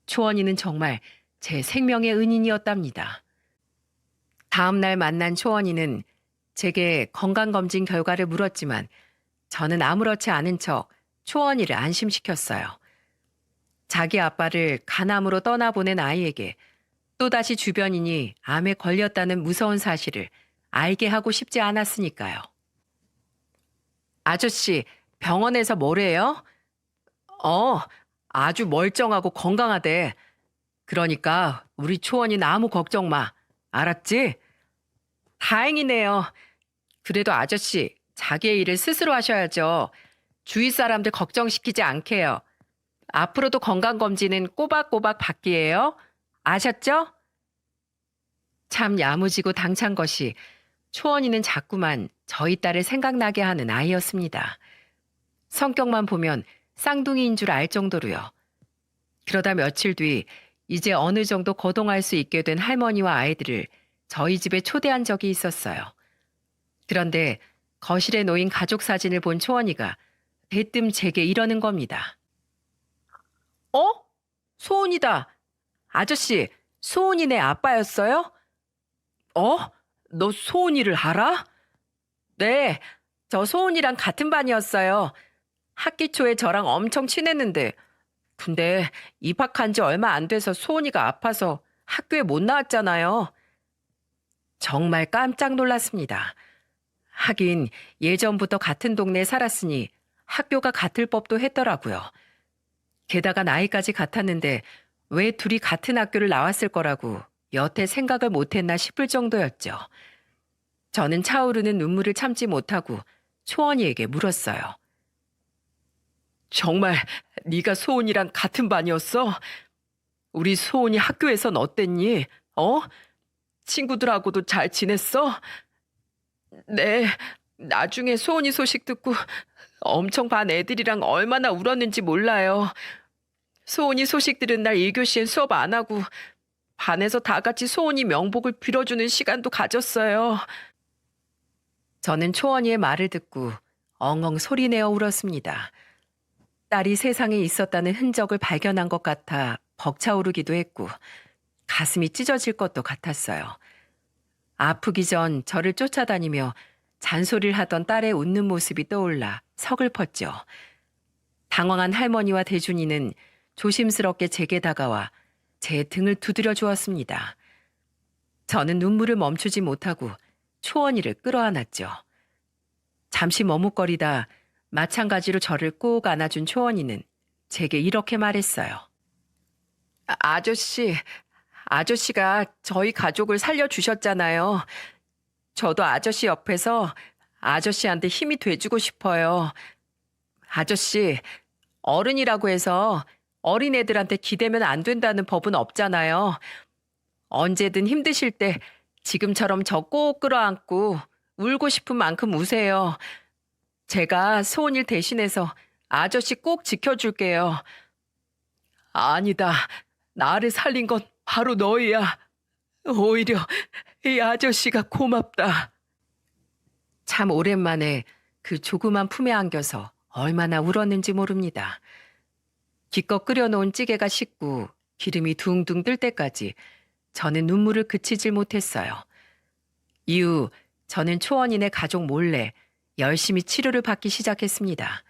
초원이는 정말 제 생명의 은인이었답니다. 다음 날 만난 초원이는 제게 건강검진 결과를 물었지만 저는 아무렇지 않은 척 초원이를 안심시켰어요. 자기 아빠를 간암으로 떠나보낸 아이에게 또다시 주변인이 암에 걸렸다는 무서운 사실을 알게 하고 싶지 않았으니까요. 아저씨, 병원에서 뭐래요? 아주 멀쩡하고 건강하대. 그러니까 우리 초원이는 아무 걱정 마. 알았지? 다행이네요. 그래도 아저씨, 자기의 일을 스스로 하셔야죠. 주위 사람들 걱정시키지 않게요. 앞으로도 건강검진은 꼬박꼬박 받기예요. 아셨죠? 참 야무지고 당찬 것이 초원이는 자꾸만 저희 딸을 생각나게 하는 아이였습니다. 성격만 보면 쌍둥이인 줄 알 정도로요. 그러다 며칠 뒤 이제 어느 정도 거동할 수 있게 된 할머니와 아이들을 저희 집에 초대한 적이 있었어요. 그런데 거실에 놓인 가족 사진을 본 초원이가 대뜸 제게 이러는 겁니다. 소은이다. 아저씨, 소은이네 아빠였어요? 너 소은이를 알아? 네, 저 소은이랑 같은 반이었어요. 학기 초에 저랑 엄청 친했는데, 근데 입학한 지 얼마 안 돼서 소은이가 아파서 학교에 못 나왔잖아요. 정말 깜짝 놀랐습니다. 하긴 예전부터 같은 동네에 살았으니 학교가 같을 법도 했더라고요. 게다가 나이까지 같았는데 왜 둘이 같은 학교를 나왔을 거라고 여태 생각을 못했나 싶을 정도였죠. 저는 차오르는 눈물을 참지 못하고 초원이에게 물었어요. 정말 네가 소은이랑 같은 반이었어? 우리 소은이 학교에선 어땠니? 친구들하고도 잘 지냈어? 네, 나중에 소은이 소식 듣고 엄청 반 애들이랑 얼마나 울었는지 몰라요. 소은이 소식 들은 날 1교시엔 수업 안 하고 반에서 다 같이 소은이 명복을 빌어주는 시간도 가졌어요. 저는 초원이의 말을 듣고 엉엉 소리내어 울었습니다. 딸이 세상에 있었다는 흔적을 발견한 것 같아 벅차오르기도 했고 가슴이 찢어질 것도 같았어요. 아프기 전 저를 쫓아다니며 잔소리를 하던 딸의 웃는 모습이 떠올라 서글펐죠. 당황한 할머니와 대준이는 조심스럽게 제게 다가와 제 등을 두드려 주었습니다. 저는 눈물을 멈추지 못하고 초원이를 끌어안았죠. 잠시 머뭇거리다 마찬가지로 저를 꼭 안아준 초원이는 제게 이렇게 말했어요. 아저씨가 저희 가족을 살려주셨잖아요. 저도 아저씨 옆에서 아저씨한테 힘이 돼주고 싶어요. 아저씨, 어른이라고 해서 어린애들한테 기대면 안 된다는 법은 없잖아요. 언제든 힘드실 때 지금처럼 저 꼭 끌어안고 울고 싶은 만큼 우세요. 제가 소원일 대신해서 아저씨 꼭 지켜줄게요. 아니다. 나를 살린 건 바로 너희야. 오히려 이 아저씨가 고맙다. 참 오랜만에 그 조그만 품에 안겨서 얼마나 울었는지 모릅니다. 기껏 끓여놓은 찌개가 식고 기름이 둥둥 뜰 때까지 저는 눈물을 그치질 못했어요. 이후 저는 초원인의 가족 몰래 열심히 치료를 받기 시작했습니다.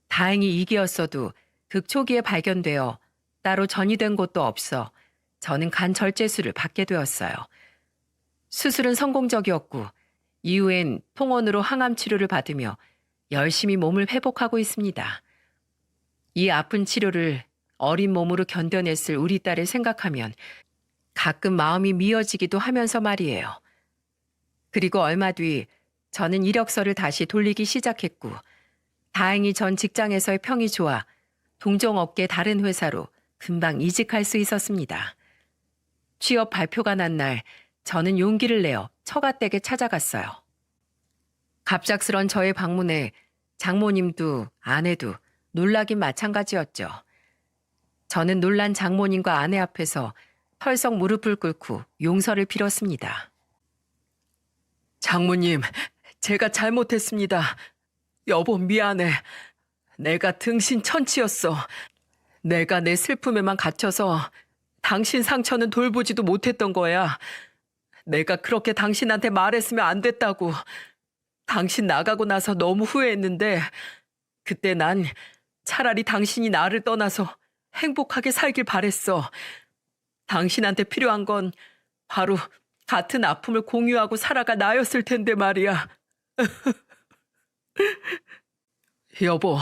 다행히 이기였어도 극초기에 발견되어 따로 전이된 곳도 없어 저는 간 절제술을 받게 되었어요. 수술은 성공적이었고 이후엔 통원으로 항암 치료를 받으며 열심히 몸을 회복하고 있습니다. 이 아픈 치료를 어린 몸으로 견뎌냈을 우리 딸을 생각하면 가끔 마음이 미어지기도 하면서 말이에요. 그리고 얼마 뒤 저는 이력서를 다시 돌리기 시작했고 다행히 전 직장에서의 평이 좋아 동종업계 다른 회사로 금방 이직할 수 있었습니다. 취업 발표가 난 날 저는 용기를 내어 처가댁에 찾아갔어요. 갑작스런 저의 방문에 장모님도 아내도 놀라긴 마찬가지였죠. 저는 놀란 장모님과 아내 앞에서 털썩 무릎을 꿇고 용서를 빌었습니다. 장모님, 제가 잘못했습니다. 여보 미안해. 내가 등신천치였어. 내가 내 슬픔에만 갇혀서 당신 상처는 돌보지도 못했던 거야. 내가 그렇게 당신한테 말했으면 안 됐다고. 당신 나가고 나서 너무 후회했는데 그때 난 차라리 당신이 나를 떠나서 행복하게 살길 바랬어. 당신한테 필요한 건 바로 같은 아픔을 공유하고 살아가 나였을 텐데 말이야. 여보,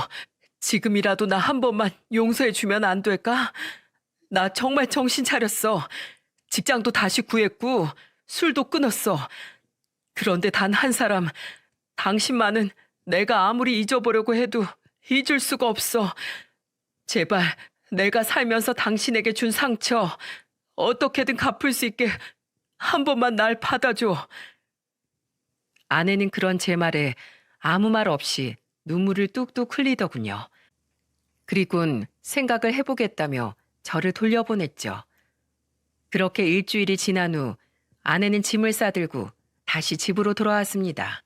지금이라도 나 한 번만 용서해 주면 안 될까? 나 정말 정신 차렸어. 직장도 다시 구했고 술도 끊었어. 그런데 단 한 사람, 당신만은 내가 아무리 잊어보려고 해도 잊을 수가 없어. 제발 내가 살면서 당신에게 준 상처 어떻게든 갚을 수 있게 한 번만 날 받아줘. 아내는 그런 제 말에 아무 말 없이 눈물을 뚝뚝 흘리더군요. 그리곤 생각을 해보겠다며 저를 돌려보냈죠. 그렇게 일주일이 지난 후 아내는 짐을 싸들고 다시 집으로 돌아왔습니다.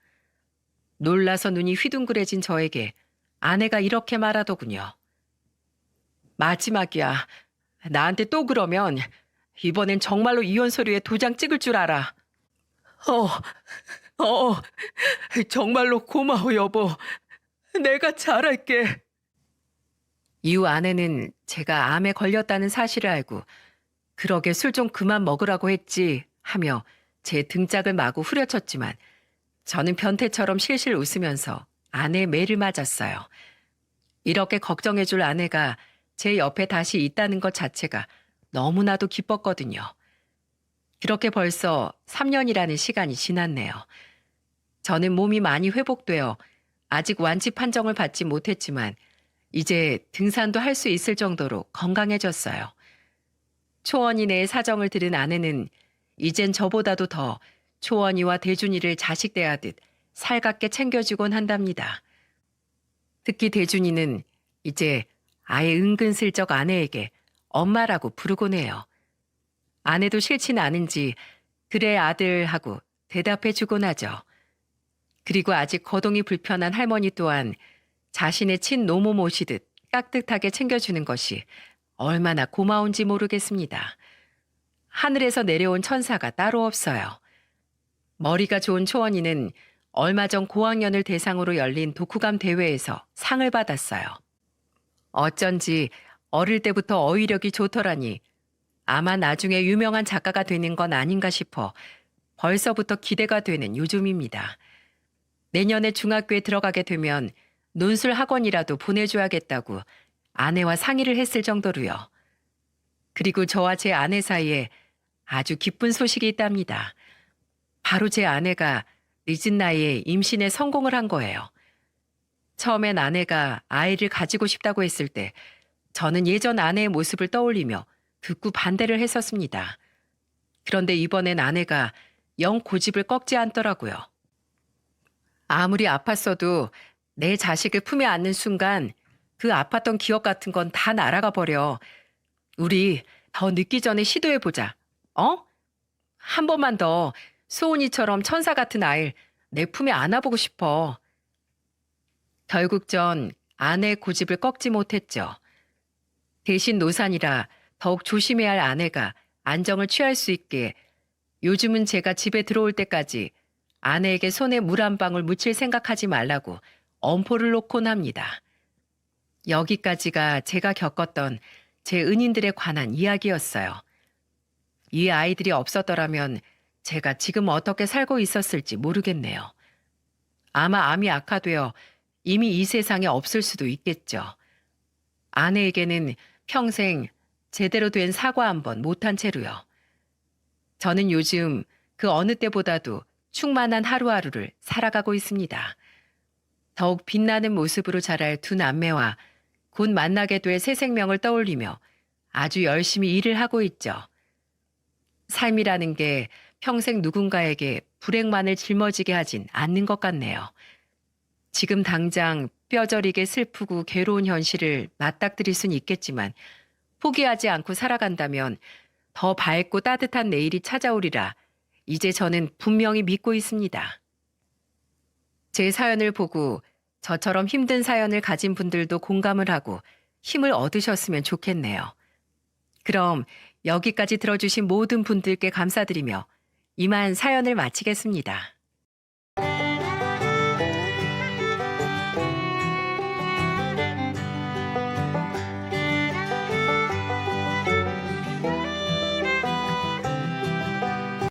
놀라서 눈이 휘둥그레진 저에게 아내가 이렇게 말하더군요. 마지막이야. 나한테 또 그러면 이번엔 정말로 이혼 서류에 도장 찍을 줄 알아. 정말로 고마워 여보. 내가 잘할게. 이후 아내는 제가 암에 걸렸다는 사실을 알고 그러게 술 좀 그만 먹으라고 했지 하며 제 등짝을 마구 후려쳤지만 저는 변태처럼 실실 웃으면서 아내의 매를 맞았어요. 이렇게 걱정해줄 아내가 제 옆에 다시 있다는 것 자체가 너무나도 기뻤거든요. 그렇게 벌써 3년이라는 시간이 지났네요. 저는 몸이 많이 회복되어 아직 완치 판정을 받지 못했지만 이제 등산도 할 수 있을 정도로 건강해졌어요. 초원이네의 사정을 들은 아내는 이젠 저보다도 더 초원이와 대준이를 자식 대하듯 살갑게 챙겨주곤 한답니다. 특히 대준이는 이제 아예 은근슬쩍 아내에게 엄마라고 부르곤 해요. 아내도 싫진 않은지 그래 아들 하고 대답해 주곤 하죠. 그리고 아직 거동이 불편한 할머니 또한 자신의 친노모 모시듯 깍듯하게 챙겨주는 것이 얼마나 고마운지 모르겠습니다. 하늘에서 내려온 천사가 따로 없어요. 머리가 좋은 초원이는 얼마 전 고학년을 대상으로 열린 독후감 대회에서 상을 받았어요. 어쩐지 어릴 때부터 어휘력이 좋더라니 아마 나중에 유명한 작가가 되는 건 아닌가 싶어 벌써부터 기대가 되는 요즘입니다. 내년에 중학교에 들어가게 되면 논술 학원이라도 보내줘야겠다고 아내와 상의를 했을 정도로요. 그리고 저와 제 아내 사이에 아주 기쁜 소식이 있답니다. 바로 제 아내가 늦은 나이에 임신에 성공을 한 거예요. 처음엔 아내가 아이를 가지고 싶다고 했을 때 저는 예전 아내의 모습을 떠올리며 극구 반대를 했었습니다. 그런데 이번엔 아내가 영 고집을 꺾지 않더라고요. 아무리 아팠어도 내 자식을 품에 안는 순간 그 아팠던 기억 같은 건 다 날아가 버려. 우리 더 늦기 전에 시도해보자. 어? 한 번만 더 소은이처럼 천사 같은 아이를 내 품에 안아보고 싶어. 결국 전 아내의 고집을 꺾지 못했죠. 대신 노산이라 더욱 조심해야 할 아내가 안정을 취할 수 있게 요즘은 제가 집에 들어올 때까지 아내에게 손에 물 한 방울 묻힐 생각하지 말라고 엄포를 놓곤 합니다. 여기까지가 제가 겪었던 제 은인들에 관한 이야기였어요. 이 아이들이 없었더라면 제가 지금 어떻게 살고 있었을지 모르겠네요. 아마 암이 악화되어 이미 이 세상에 없을 수도 있겠죠. 아내에게는 평생 제대로 된 사과 한 번 못한 채로요. 저는 요즘 그 어느 때보다도 충만한 하루하루를 살아가고 있습니다. 더욱 빛나는 모습으로 자랄 두 남매와 곧 만나게 될 새 생명을 떠올리며 아주 열심히 일을 하고 있죠. 삶이라는 게 평생 누군가에게 불행만을 짊어지게 하진 않는 것 같네요. 지금 당장 뼈저리게 슬프고 괴로운 현실을 맞닥뜨릴 순 있겠지만 포기하지 않고 살아간다면 더 밝고 따뜻한 내일이 찾아오리라 이제 저는 분명히 믿고 있습니다. 제 사연을 보고 저처럼 힘든 사연을 가진 분들도 공감을 하고 힘을 얻으셨으면 좋겠네요. 그럼 여기까지 들어주신 모든 분들께 감사드리며 이만 사연을 마치겠습니다.